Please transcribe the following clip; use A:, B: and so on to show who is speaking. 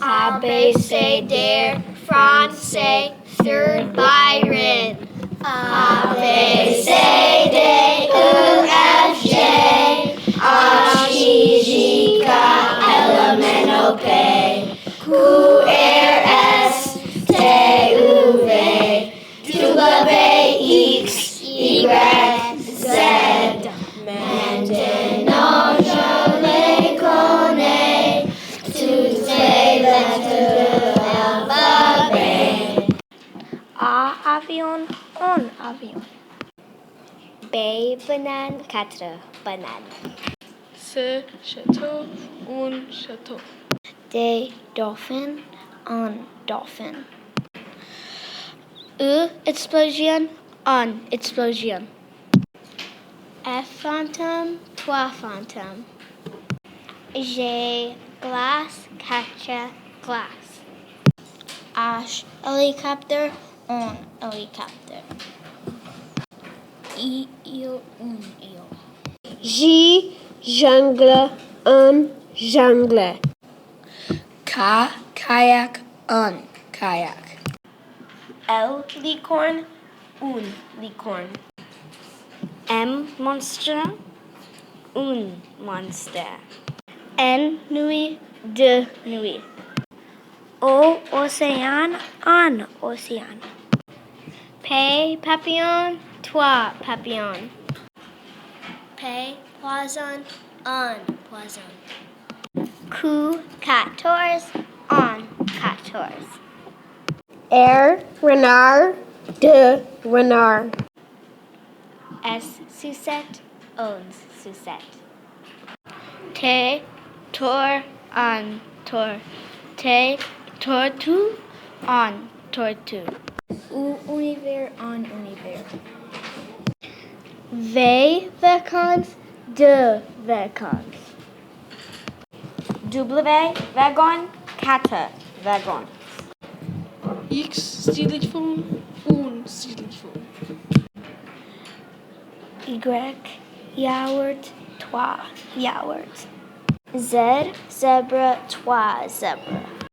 A: Abbé cedaire, français, third Byron. Abbé cedaire, EFJ, Ashijika, elemenopé, QRS, TUV, WX, Y, Z, maintenant je les connais, toutes les lettres de l'alphabet.
B: A avion, un avion. B banane, quatre bananes.
C: Ce château, un château.
B: D dolphin, un dolphin. E explosion, un explosion. F fantôme, trois fantômes. G glace, quatre glace. H helicopter, un helicopter. I eel, un eel.
A: J jungle, un jungle.
C: K kayak, un kayak.
A: L licorne, un licorne.
B: M monster, un monster. N nuit, deux nuits. O océan, un océan. P papillon, trois papillons. P poisson, un poisson. Q 14, un 14.
A: R renard, deux renard.
B: S sucette, un sucette. T tour, un tour. T tortue, un tortue. U univers, un univers. V vacances, deux vacances. W wagon, quatre wagons.
C: X stylifoon, un stylifoon.
B: Y yaourt, trois yaourts. Z zebra, trois zebra.